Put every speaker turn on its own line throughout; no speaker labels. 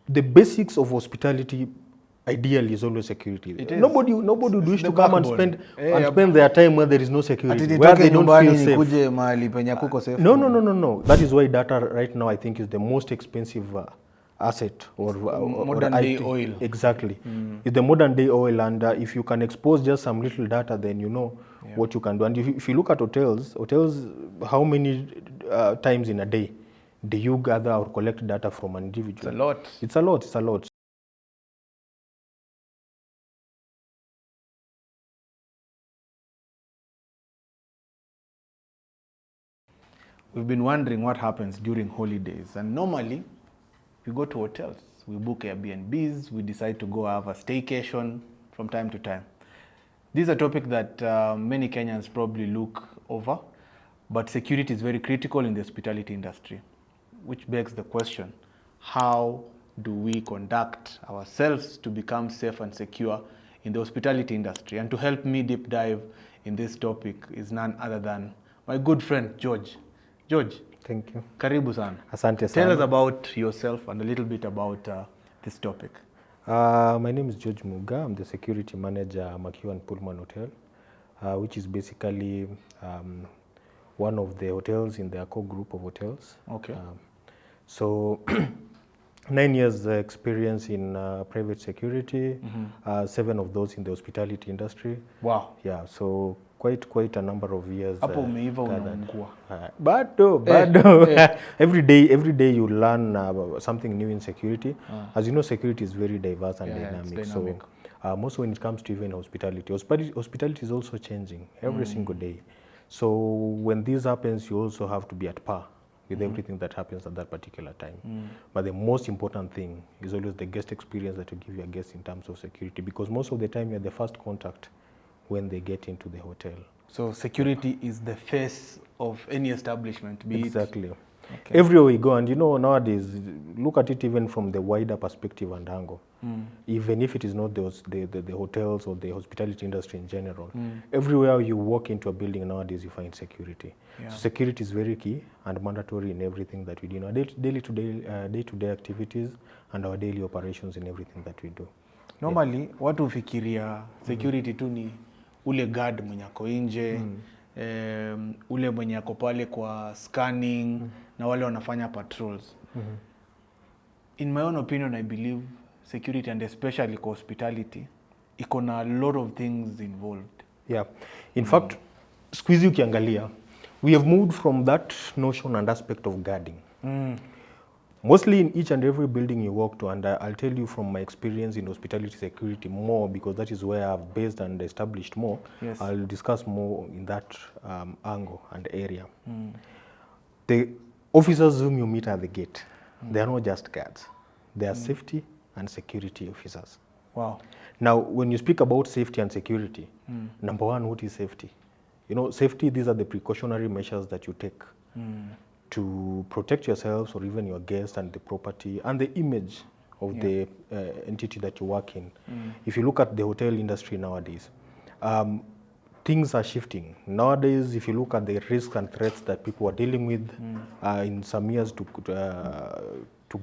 the basics of hospitality ideally is always security.
It is.
Nobody would wish
the
to come and
backbone.
spend their time where there is no security,
Ati
where they
nitoke
don't
nyumbani
feel safe.
nikuje mahali penye kuko safe.
No. That is why data right now I think is the most expensive asset or
modern day oil.
Exactly. It's the modern day oil, and if you can expose just some little data, then you know what you can do. And if you look at hotels, how many times in a day do you gather or collect data from an individual?
It's a lot.
It's a lot.
We've been wondering what happens during holidays, and normally we go to hotels, we book Airbnbs, we decide to go have a staycation from time to time. This is a topic that many Kenyans probably look over, but security is very critical in the hospitality industry, which begs the question, how do we conduct ourselves to become safe and secure in the hospitality industry? And to help me deep dive in this topic is none other than my good friend, George. George.
Thank you.
Karibu sana.
Asante sana.
Tell us about yourself and a little bit about this topic.
My name is George Muga. I'm the security manager at Mercure and Pullman Hotel, which is basically one of the hotels in their core group of hotels.
Okay.
So 9 years experience in private security, 7 of those in the hospitality industry.
Wow.
Yeah, so quite a number of years.
Hapo umeiva unaungua.
Bado. Every day you learn something new in security. As you know, security is very diverse and dynamic. So most when it comes to even hospitality is also changing every single day. So when this happens, you also have to be at par with everything that happens at that particular time. But the most important thing is always the guest experience that you give your guests in terms of security, because most of the time you're the first contact when they get into the hotel.
So security is the face of any establishment, be
Exactly.
it? Okay.
Everywhere we go, and you know, nowadays, look at it even from the wider perspective and angle. Even if it is not the hotels or the hospitality industry in general, everywhere you walk into a building nowadays, you find security.
Yeah.
So security is very key and mandatory in everything that we do, in our day-to-day activities and our daily operations in everything that we do.
Normally, watu hufikiria security tu ni ule guard mwenye ako nje, ule mwenye ako pale kwa scanning, na wale wanafanya patrols. In my own opinion, I believe security, and especially hospitality, iko na a lot of things involved.
Yeah. In fact, squeeze ukiangalia, we have moved from that notion and aspect of guarding. Mostly in each and every building you walk to, and I'll tell you from my experience in hospitality security more, because that is where I've based and established more.
Yes.
I'll discuss more in that angle and area. The officers whom you meet at the gate, they are not just guards. They are safety and security officers.
Wow.
Now, when you speak about safety and security, number one, what is safety? You know, safety, these are the precautionary measures that you take to protect yourselves or even your guests and the property and the image of the entity that you work in. If you look at the hotel industry nowadays, things are shifting. Nowadays, if you look at the risks and threats that people are dealing with in some years to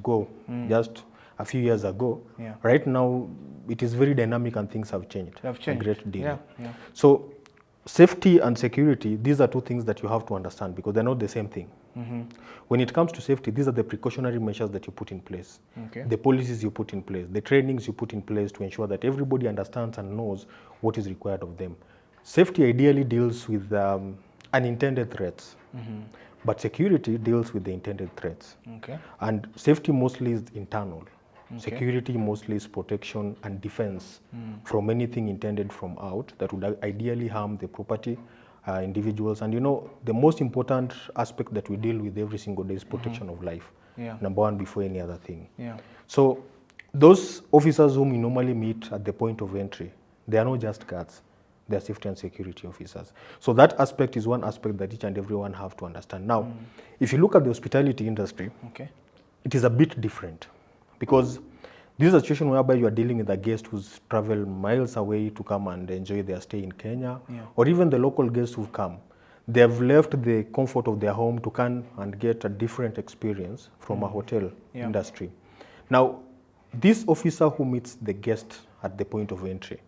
go, just a few years ago, right now, it is very dynamic and things have changed. A great deal.
Yeah.
So safety and security, these are two things that you have to understand, because they're not the same thing. When it comes to safety, these are the precautionary measures that you put in place, the policies you put in place, the trainings you put in place to ensure that everybody understands and knows what is required of them. Safety ideally deals with unintended threats, but security deals with the intended threats. And safety mostly is internal. Security mostly is protection and defense from anything intended from out that would ideally harm the property, individuals. And you know, the most important aspect that we deal with every single day is protection of life. Number one, before any other thing. So those officers whom you normally meet at the point of entry, they are not just guards. They are safety and security officers. So that aspect is one aspect that each and everyone have to understand. Now, if you look at the hospitality industry, it is a bit different, because this is a situation whereby you are dealing with a guest who's traveled miles away to come and enjoy their stay in Kenya, or even the local guests who've come. They have left the comfort of their home to come and get a different experience from a hotel industry. Now, this officer who meets the guest at the point of entry,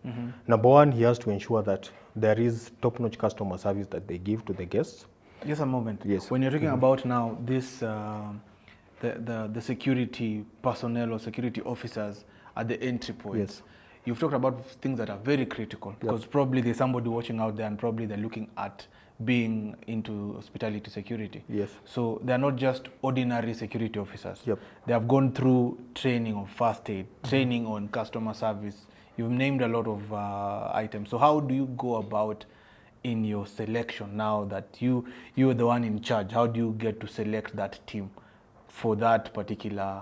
number one, he has to ensure that there is top-notch customer service that they give to the guests.
Just a moment.
Yes.
When you're talking about now this, the security personnel or security officers at the entry point,
Yes.
you've talked about things that are very critical because probably there's somebody watching out there and probably they're looking at being into hospitality security.
Yes.
So they're not just ordinary security officers.
Yep.
They have gone through training on first aid, training on customer service. You've named a lot of items. So how do you go about in your selection now that you're the one in charge? How do you get to select that team for that particular,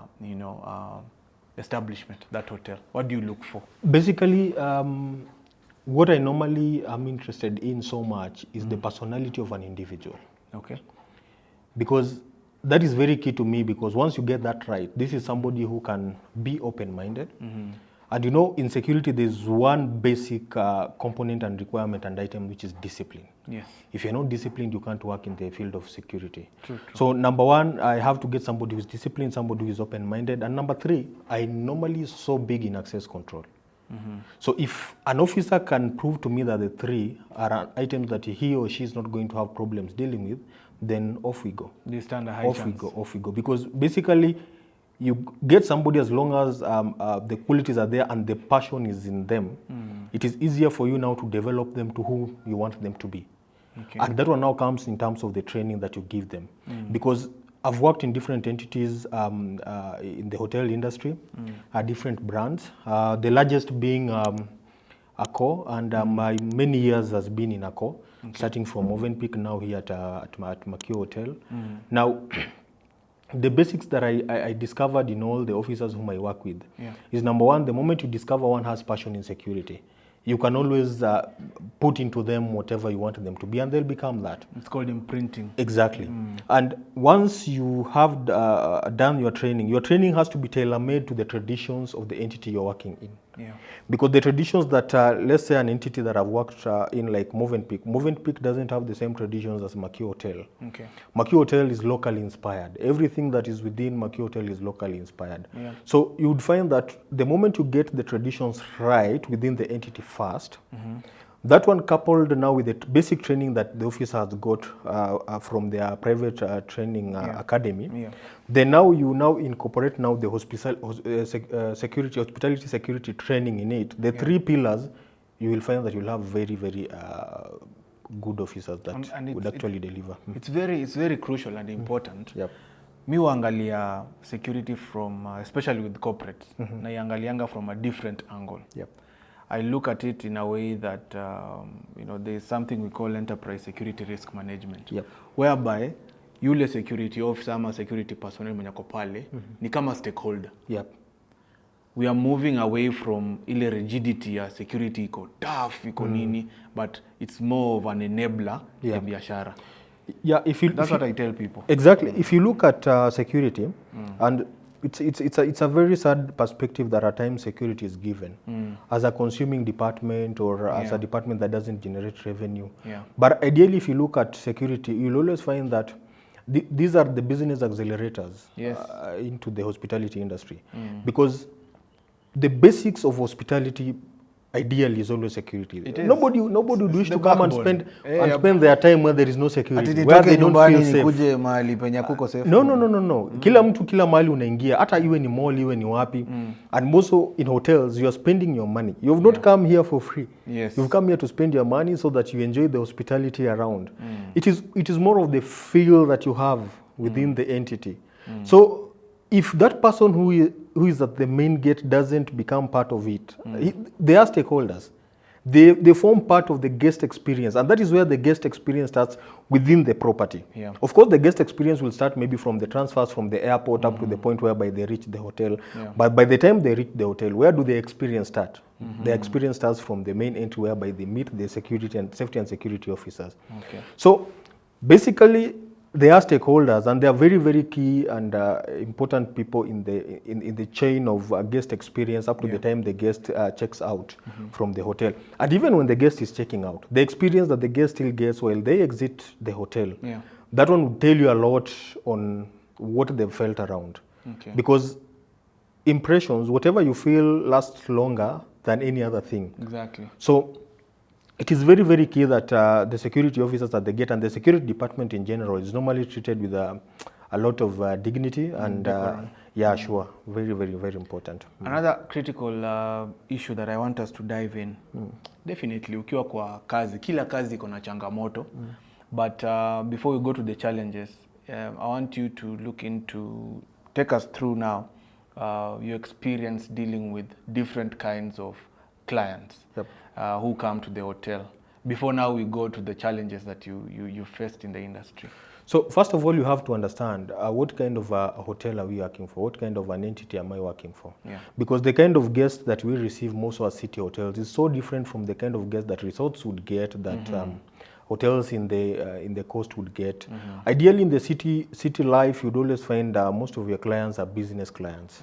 establishment, that hotel? What do you look for?
Basically, what I normally am interested in so much is the personality of an individual.
Okay.
Because that is very key to me, because once you get that right, this is somebody who can be open-minded. And in security, there's one basic component and requirement and item, which is discipline.
Yes.
If you're not disciplined, you can't work in the field of security.
True.
So number one, I have to get somebody who's disciplined, somebody who is open-minded. And number three, I normally so big in access control. So if an officer can prove to me that the three are items that he or she is not going to have problems dealing with, then off we go.
They stand a high chance.
Off we go. Because basically, you get somebody as long as the qualities are there and the passion is in them, it is easier for you now to develop them to who you want them to be.
Okay.
And that one now comes in terms of the training that you give them. Because I've worked in different entities in the hotel industry, different brands. The largest being Accor, and my many years has been in Accor, starting from Movenpick, now here at Mercure Hotel. Now, the basics that I discovered in all the officers whom I work with is number one, the moment you discover one has passion in security, you can always put into them whatever you want them to be, and they'll become that.
It's called imprinting.
Exactly. And once you have done your training has to be tailor-made to the traditions of the entity you're working in.
Yeah.
Because the traditions that, let's say an entity that I've worked in like Movenpick doesn't have the same traditions as Mercure Hotel.
Okay.
Mercure Hotel is locally inspired. Everything that is within Mercure Hotel is locally inspired.
Yeah.
So you would find that the moment you get the traditions right within the entity first, that one coupled now with the basic training that the officer has got from their private training academy, then now you incorporate now the hospitality security training in it. The three pillars, you will find that you'll have very, very good officers that would actually deliver.
It's very crucial and important.
Yep.
Mi huangalia security from, especially with corporates, na iangalianga from a different angle.
Yep.
I look at it in a way that, there's something we call enterprise security risk management, whereby yule security officer ama security personnel mwenye ako pale ni kama stakeholder.
Yep.
We are moving away from ile rigidity ya security iko tough, iko nini, but it's more of an enabler ya biashara.
Yeah,
That's what I tell people.
Exactly. If you look at security, and it's a very sad perspective that at times security is given as a consuming department or as a department that doesn't generate revenue.
Yeah.
But ideally, if you look at security, you'll always find that these are the business accelerators into the hospitality industry, because the basics of hospitality ideally is always security. Nobody would wish to come and spend their time where there is no security, where they don't feel safe. No. Kila mtu kila mahali unaingia, hata iwe ni mall, iwe ni wapi. And also in hotels, you are spending your money. You have not come here for free.
Yes.
You've come here to spend your money so that you enjoy the hospitality around. It is more of the feel that you have within the entity. So if that person who is at the main gate doesn't become part of it, they are stakeholders. They form part of the guest experience, and that is where the guest experience starts within the property. Yeah. Of course, the guest experience will start maybe from the transfers from the airport up to the point whereby they reach the hotel. Yeah. But by the time they reach the hotel, where do the experience start? The experience starts from the main entry whereby they meet the safety and security officers. Okay. So basically, they are stakeholders, and they are very, very key and important people in the chain of guest experience up to the time the guest checks out from the hotel. And even when the guest is checking out, the experience that the guest still gets while they exit the hotel, that one will tell you a lot on what they've felt around. Okay. Because impressions, whatever you feel lasts longer than any other thing.
Exactly.
So it is very, very key that the security officers at the gate and the security department in general is normally treated with a lot of dignity and yeah, sure, very, very, very important.
Another critical issue that I want us to dive in, definitely ukiwa kwa kazi, kila kazi iko na changamoto, but before we go to the challenges, I want you to take us through now your experience dealing with different kinds of clients who come to the hotel. Before now we go to the challenges that you faced in the industry.
So first of all, you have to understand what kind of a hotel are we working for? What kind of an entity am I working for?
Yeah.
Because the kind of guests that we receive most of our city hotels is so different from the kind of guests that resorts would get, that hotels in the coast would get. Ideally, in the city life, you'd always find most of your clients are business clients.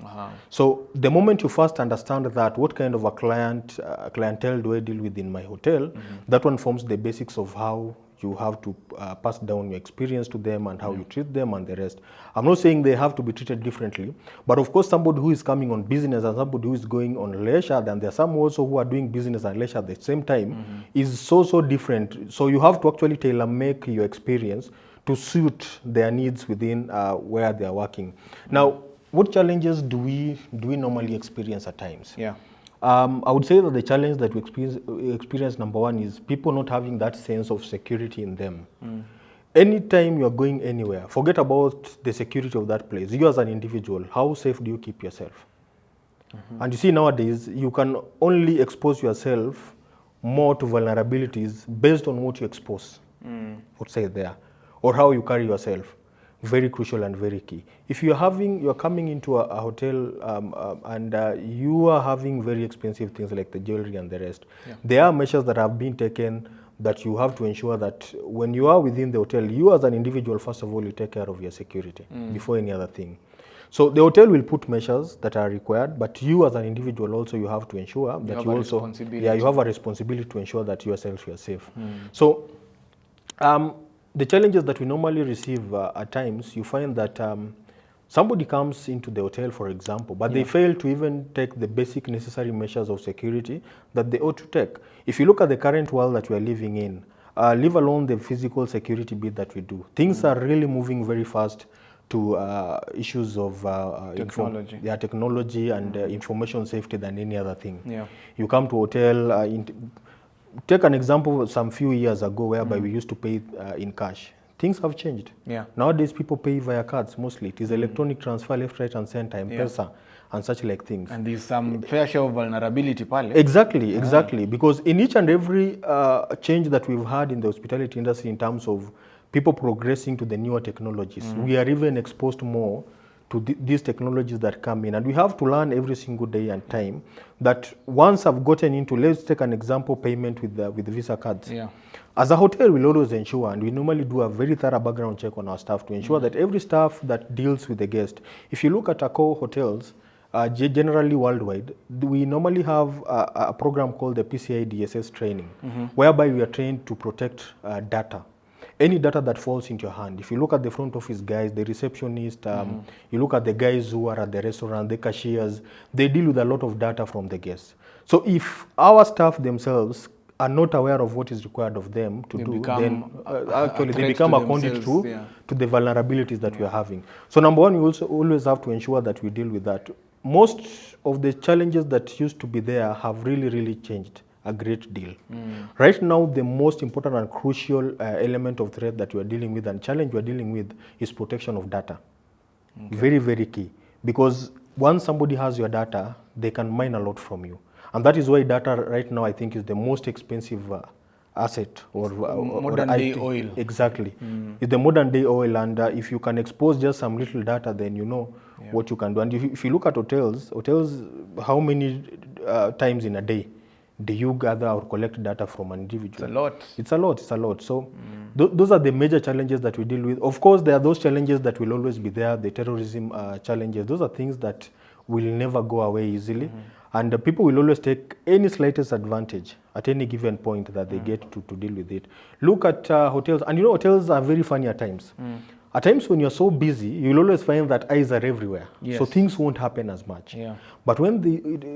So the moment you first understand that, what kind of a clientele do I deal with in my hotel, that one forms the basics of how you have to pass down your experience to them and how you treat them and the rest. I'm not saying they have to be treated differently, but of course somebody who is coming on business and somebody who is going on leisure, then there are some also who are doing business and leisure at the same time, is so different. So you have to actually tailor make your experience to suit their needs within where they are working. Now, what challenges do we normally experience at times?
Yeah.
I would say that the challenge that we experience, number one, is people not having that sense of security in them. Anytime you are going anywhere, forget about the security of that place. You as an individual, how safe do you keep yourself? And you see, nowadays, you can only expose yourself more to vulnerabilities based on what you expose, would say there, or how you carry yourself. Very crucial and very key. If you're coming into a hotel and you are having very expensive things like the jewelry and the rest, there are measures that have been taken that you have to ensure that when you are within the hotel, you as an individual, first of all, you take care of your security before any other thing. So the hotel will put measures that are required, but you as an individual also, you have to ensure that you have a responsibility to ensure that yourself you are safe. So the challenges that we normally receive at times, you find that somebody comes into the hotel, for example, but they fail to even take the basic necessary measures of security that they ought to take. If you look at the current world that we are living in, leave alone the physical security bit that we do, things are really moving very fast to issues of technology and information safety than any other thing. You come to a hotel, take an example some few years ago whereby we used to pay in cash. Things have changed. Nowadays people pay via cards mostly. It is electronic transfer, left, right and center, M-Pesa and such like things.
And there's some fair share of vulnerability pale.
Exactly. Because in each and every change that we've had in the hospitality industry in terms of people progressing to the newer technologies, we are even exposed more to these technologies that come in, and we have to learn every single day and time that once I've gotten into, let's take an example, payment with the Visa cards. As a hotel, we'll always ensure, and we normally do a very thorough background check on our staff to ensure that every staff that deals with the guest, if you look at our core hotels, generally worldwide, we normally have a program called the PCI DSS training, whereby we are trained to protect data. Any data that falls into your hand. If you look at the front office guys, the receptionist, you look at the guys who are at the restaurant, the cashiers, they deal with a lot of data from the guests. So if our staff themselves are not aware of what is required of them to then actually they become a conduit to the vulnerabilities that we are having. So number one, we also always have to ensure that we deal with that. Most of the challenges that used to be there have really changed a great deal. Right now, the most important and crucial element of threat that we are dealing with and challenge we are dealing with is protection of data. Very key. Because once somebody has your data, they can mine a lot from you. And that is why data right now, I think, is the most expensive asset or
modern day oil.
Exactly. It's the modern day oil, and if you can expose just some little data, then you know what you can do. And if you look at hotels, how many times in a day do you gather or collect data from an individual? It's a lot. So those are the major challenges that we deal with. Of course, there are those challenges that will always be there, the terrorism challenges. Those are things that will never go away easily. And people will always take any slightest advantage at any given point that they get to deal with it. Look at hotels, and hotels are very funny at times. At times when you're so busy, you'll always find that eyes are everywhere.
Yes.
So things won't happen as much.
Yeah.
But when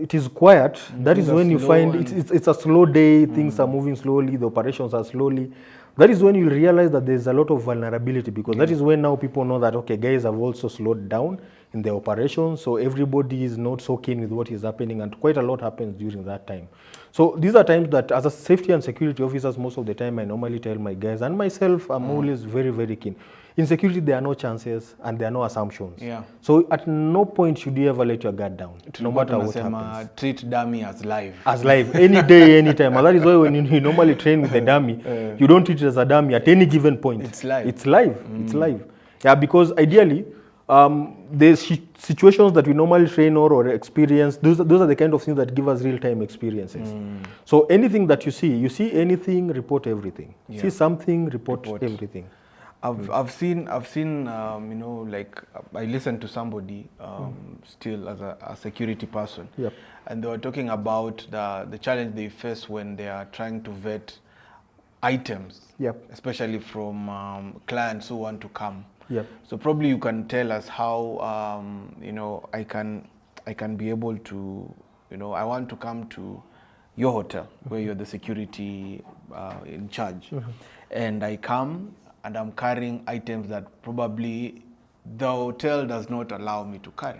it is quiet, that is when you find it's a slow day, things are moving slowly, the operations are slowly. That is when you realize that there's a lot of vulnerability, because that is when now people know that, okay, guys have also slowed down in the operations, so everybody is not so keen with what is happening, and quite a lot happens during that time. So these are times that as a safety and security officers, most of the time I normally tell my guys, and myself, I'm always very, very keen. In security, there are no chances and there are no assumptions.
Yeah.
So at no point should you ever let your guard down, no matter what happens.
Treat dummy as live.
As live, any day, any time. And that is why when you normally train with a dummy, you don't treat it as a dummy at any given point.
It's live.
It's live. It's live. Yeah, because ideally, there's situations that we normally train or experience. Those are the kind of things that give us real-time experiences. So anything that you see anything, report everything. Yeah. See something, report everything.
I've seen you know, like I listened to somebody still as a security person,
yep.
and they were talking about the challenge they face when they are trying to vet items,
yep.
especially from clients who want to come.
Yep.
So probably you can tell us how you know, I can be able to, you know, I want to come to your hotel where you're the security in charge, and I come and I'm carrying items that probably the hotel does not allow me to carry.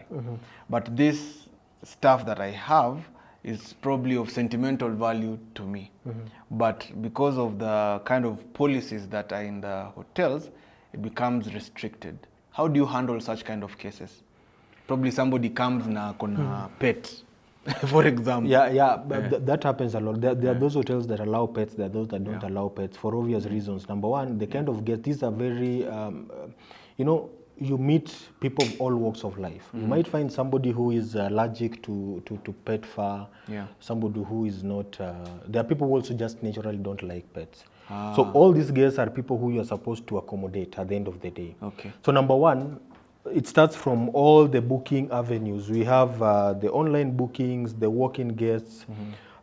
But this stuff that I have is probably of sentimental value to me. But because of the kind of policies that are in the hotels, it becomes restricted. How do you handle such kind of cases? Probably somebody comes na kona pet, for example.
That happens a lot. There are those hotels that allow pets, there are those that don't allow pets for obvious reasons. Number one, the kind of guests, these are very, you know, you meet people of all walks of life. You might find somebody who is allergic to pet fur, somebody who is not, there are people who also just naturally don't like pets. So all these guests are people who you are supposed to accommodate at the end of the day.
Okay.
So number one, it starts from all the booking avenues. We have the online bookings, the walk-in guests.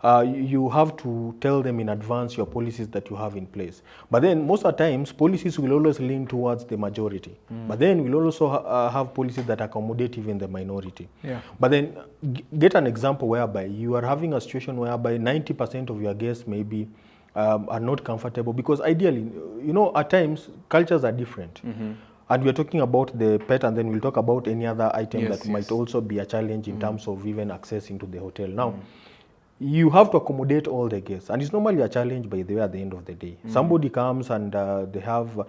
You have to tell them in advance your policies that you have in place. But then most of the times, policies will always lean towards the majority. But then we'll also have policies that accommodate even the minority. Yeah. But then get an example whereby you are having a situation whereby 90% of your guests maybe are not comfortable, because ideally, you know, at times cultures are different. And we're talking about the pet, and then we'll talk about any other item that might also be a challenge in terms of even accessing to the hotel. Now, you have to accommodate all the guests, and it's normally a challenge, by the way, at the end of the day. Somebody comes and they have,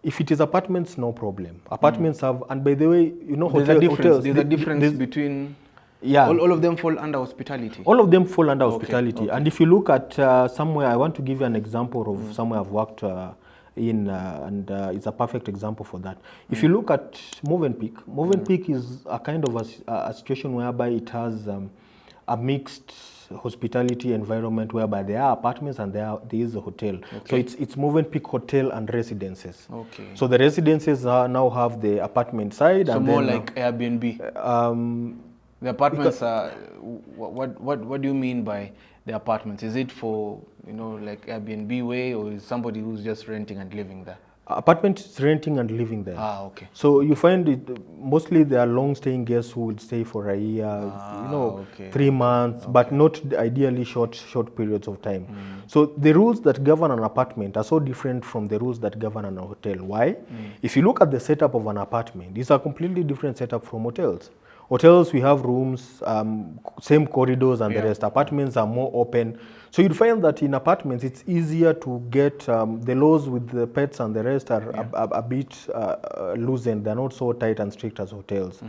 if it is apartments, no problem. Apartments have, and by the way, you know, hotels.
There's a difference between. Yeah. All of them fall under hospitality.
All of them fall under hospitality. Okay. And if you look at somewhere, I want to give you an example of somewhere I've worked in, and it's a perfect example for that. If you look at Movenpick is a kind of a situation whereby it has a mixed hospitality environment whereby there are apartments and there is a hotel. Okay. So it's Movenpick Hotel and Residences. Okay. So the residences now have the apartment side.
So
and
more
then,
like Airbnb. The apartments are, what do you mean by the apartments? Is it for, you know, like Airbnb way, or is somebody who's just renting and living there?
Apartment is renting and living there.
Okay.
So you find it, mostly there are long-staying guests who would stay for a year, 3 months, but not ideally short periods of time. So the rules that govern an apartment are so different from the rules that govern a hotel. Why? If you look at the setup of an apartment, it's a completely different setup from hotels. Hotels, we have rooms, same corridors and the rest. Apartments are more open. So you'd find that in apartments, it's easier to get, the laws with the pets and the rest are a bit loosened. They're not so tight and strict as hotels.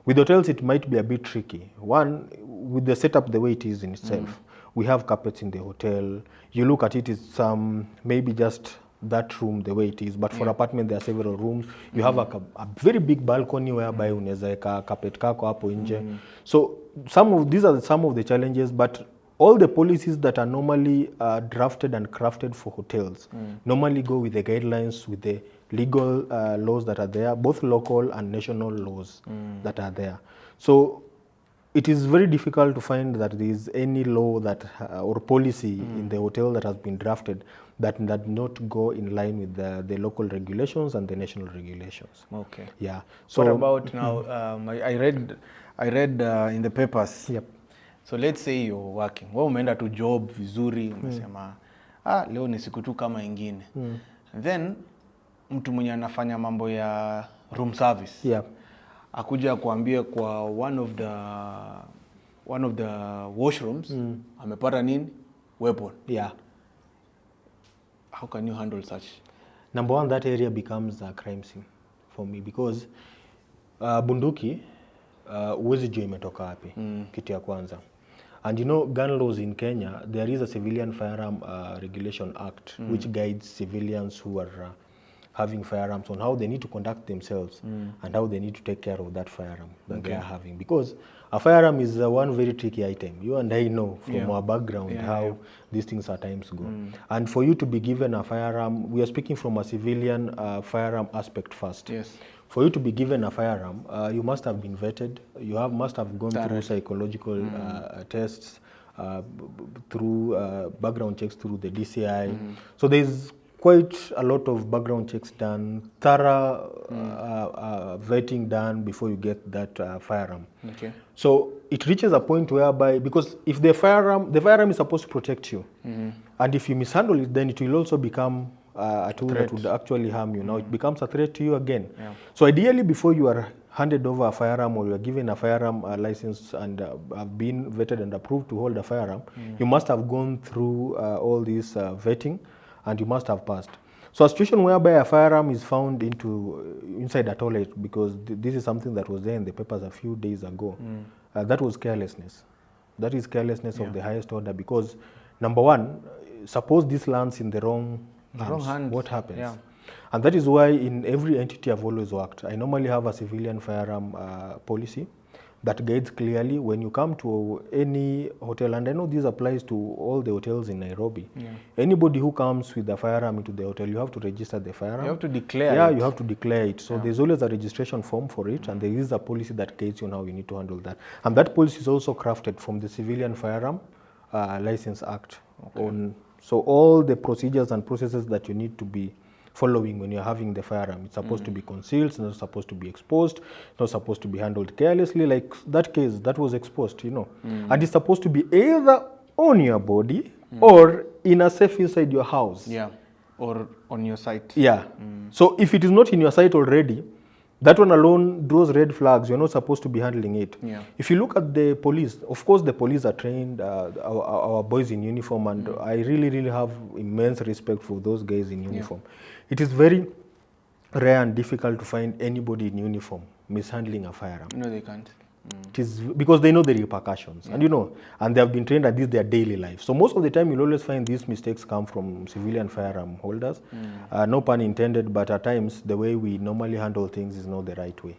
With hotels, it might be a bit tricky. One, with the setup the way it is in itself. We have carpets in the hotel. You look at it, it's maybe just that room the way it is, but for apartment there are several rooms. You have a very big balcony whereby unaweza weka carpet kako hapo nje. So these are some of the challenges, but all the policies that are normally drafted and crafted for hotels normally go with the guidelines, with the legal laws that are there, both local and national laws that are there. So it is very difficult to find that there is any law that or policy in the hotel that has been drafted that does not go in line with the local regulations and the national regulations.
Okay.
Yeah. So
what about now? I read in the papers.
Yep.
So let's say you're working. Wewe umeenda tu job vizuri, umesema leo ni siku tu kama ingine. Then mtu mwenye anafanya mambo ya room service.
Yeah.
Akuja kuambia kwa one of the washrooms amepata nini? Weapon.
Yeah.
How can you handle such?
Number one, that area becomes a crime scene for me because bunduki huwezi jua imetoka wapi, kitu ya kwanza. And you know, gun laws in Kenya, there is a Civilian Firearm Regulation Act which guides civilians who are having firearms on how they need to conduct themselves and how they need to take care of that firearm that they are having. Because a firearm is one very tricky item. You and I know from our background how these things at times go. And for you to be given a firearm, we are speaking from a civilian firearm aspect first.
Yes.
For you to be given a firearm, you must have been vetted. You must have gone through psychological tests, through background checks through the DCI. So there's quite a lot of background checks done, thorough vetting done before you get that firearm. Okay. So it reaches a point whereby, because if the firearm is supposed to protect you, and if you mishandle it, then it will also become a tool that would actually harm you. Now it becomes a threat to you again. Yeah. So ideally, before you are handed over a firearm or you are given a firearm license and have been vetted and approved to hold a firearm, you must have gone through all this vetting, and you must have passed. So a situation whereby a firearm is found inside a toilet, because this is something that was there in the papers a few days ago, that was carelessness. That is carelessness of the highest order, because number one, suppose this lands in the wrong hands, what happens? Yeah. And that is why in every entity I've always worked, I normally have a civilian firearm policy that guides clearly when you come to any hotel, and I know this applies to all the hotels in Nairobi. Yeah. Anybody who comes with a firearm into the hotel, you have to register the firearm.
You have to declare
it. You have to declare it. So there's always a registration form for it, and there is a policy that guides you on how you need to handle that. And that policy is also crafted from the Civilian Firearm License Act. Okay. So all the procedures and processes that you need to be following when you're having the firearm. It's supposed to be concealed, it's not supposed to be exposed, it's not supposed to be handled carelessly, like that case that was exposed, you know. And it's supposed to be either on your body or in a safe inside your house.
Yeah, or on your site.
Yeah. So if it is not in your site already, that one alone draws red flags. You're not supposed to be handling it. Yeah. If you look at the police, of course the police are trained, our boys in uniform, and I really, really have immense respect for those guys in uniform. Yeah. It is very rare and difficult to find anybody in uniform mishandling a firearm.
No, they can't.
It is because they know the repercussions, and you know, and they have been trained, and this is their daily life. So most of the time, you'll always find these mistakes come from civilian firearm holders. No pun intended, but at times the way we normally handle things is not the right way.